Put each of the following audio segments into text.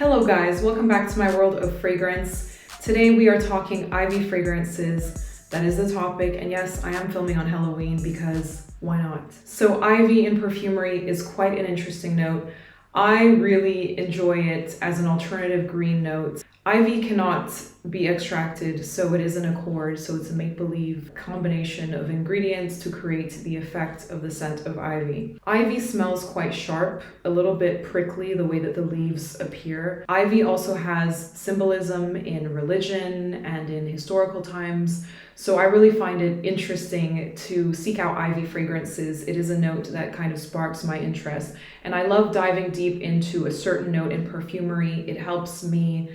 Hello guys, welcome back to my world of fragrance. Today we are talking Ivy fragrances. That is the topic, and yes, I am filming on Halloween because why not? So Ivy in perfumery is quite an interesting note. I really enjoy it as an alternative green note. Ivy cannot be extracted, so it is an accord, so it's a make-believe combination of ingredients to create the effect of the scent of ivy. Ivy smells quite sharp, a little bit prickly the way that the leaves appear. Ivy also has symbolism in religion and in historical times, so I really find it interesting to seek out ivy fragrances. It is a note that kind of sparks my interest, and I love diving deep into a certain note in perfumery. It helps me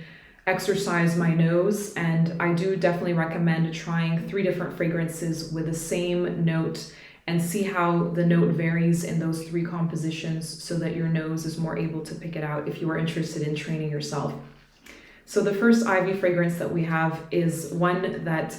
exercise my nose, and I do definitely recommend trying 3 different fragrances with the same note and see how the note varies in those 3 compositions so that your nose is more able to pick it out if you are interested in training yourself. So the first ivy fragrance that we have is one that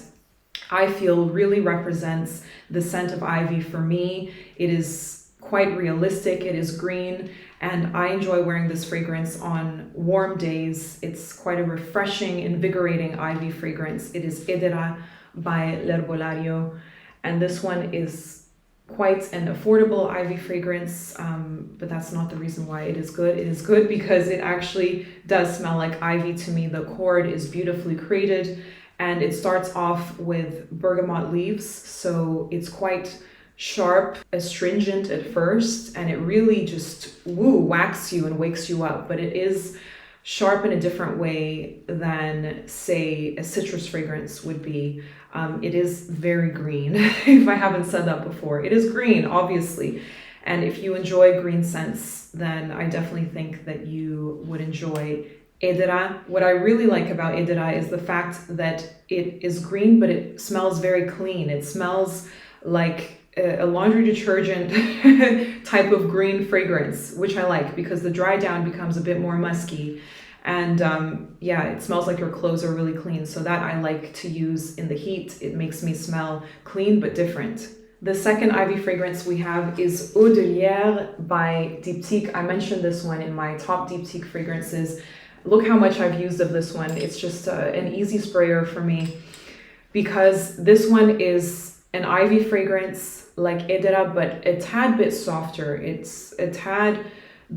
I feel really represents the scent of ivy for me. It is quite realistic, it is green, and I enjoy wearing this fragrance on warm days. It's quite a refreshing, invigorating ivy fragrance. It is Hedera by L'Herbolario, and this one is quite an affordable ivy fragrance, but that's not the reason why it is good. It is good because it actually does smell like ivy to me. The accord is beautifully created, and it starts off with bergamot leaves, so it's quite sharp, astringent at first, and it really just whacks you and wakes you up, but it is sharp in a different way than, say, a citrus fragrance would be. It is very green, if I haven't said that before. It is green, obviously, and if you enjoy green scents, then I definitely think that you would enjoy Hedera. What I really like about Hedera is the fact that it is green, but it smells very clean. It smells like a laundry detergent type of green fragrance, which I like because the dry down becomes a bit more musky, and yeah, it smells like your clothes are really clean, so that I like to use in the heat. It makes me smell clean but different. The second ivy fragrance we have is Eau de Lierre by Diptyque. I mentioned this one in my top Diptyque fragrances. Look how much I've used of this one. It's just an easy sprayer for me because this one is an ivy fragrance like Hedera, but a tad bit softer. It's a tad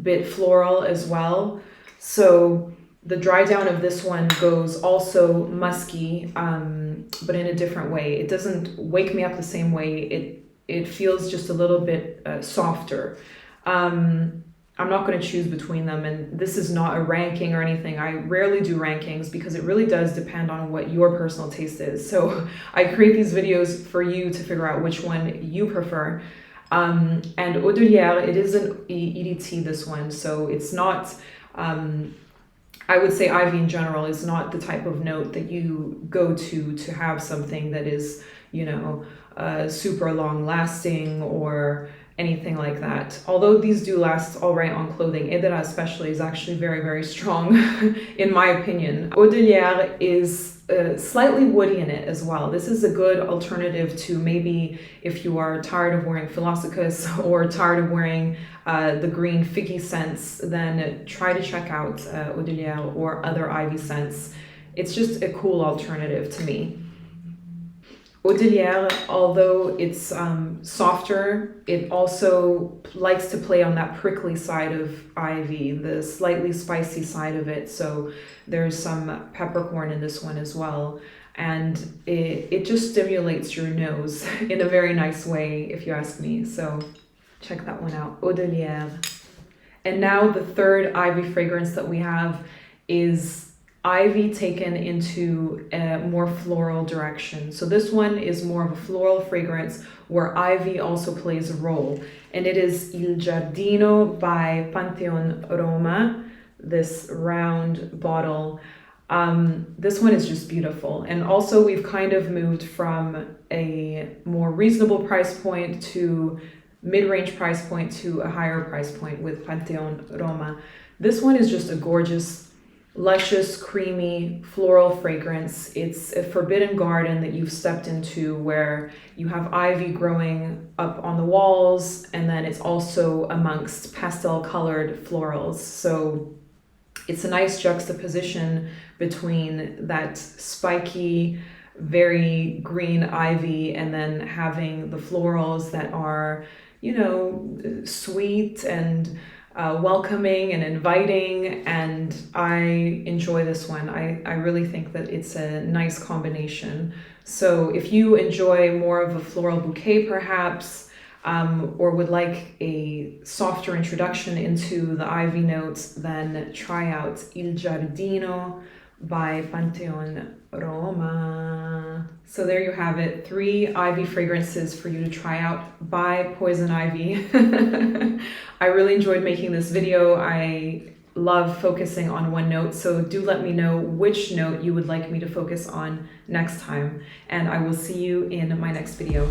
bit floral as well. So the dry down of this one goes also musky, but in a different way. It doesn't wake me up the same way. It feels just a little bit softer. I'm not going to choose between them, and this is not a ranking or anything. I rarely do rankings because it really does depend on what your personal taste is. So I create these videos for you to figure out which one you prefer. And Eau de Lierre, it is an EDT, this one, so it's not, I would say ivy in general is not the type of note that you go to have something that is, you know, super long lasting or anything like that. Although these do last all right on clothing, Hedera especially is actually very, very strong in my opinion. Eau de Lierre is slightly woody in it as well. This is a good alternative to maybe if you are tired of wearing Philosophus or tired of wearing the green figgy scents, then try to check out Eau de Lierre or other ivy scents. It's just a cool alternative to me. Eau de Lierre, although it's softer, it also likes to play on that prickly side of ivy, the slightly spicy side of it. So there's some peppercorn in this one as well. And it just stimulates your nose in a very nice way, if you ask me. So check that one out, Eau de Lierre. And now the third ivy fragrance that we have is ivy taken into a more floral direction. So this one is more of a floral fragrance where ivy also plays a role. And it is Il Giardino by Pantheon Roma, this round bottle. This one is just beautiful. And also we've kind of moved from a more reasonable price point to mid-range price point to a higher price point with Pantheon Roma. This one is just a gorgeous, luscious, creamy, floral fragrance. It's a forbidden garden that you've stepped into where you have ivy growing up on the walls, and then it's also amongst pastel colored florals. So It's a nice juxtaposition between that spiky, very green ivy and then having the florals that are, you know, sweet and welcoming and inviting. And I enjoy this one. I really think that it's a nice combination. So if you enjoy more of a floral bouquet perhaps, or would like a softer introduction into the ivy notes, then try out Il Giardino by Pantheon, Roma. So there you have it, 3 ivy fragrances for you to try out by Poison Ivy. I really enjoyed making this video. I love focusing on one note, so do let me know which note you would like me to focus on next time, and I will see you in my next video.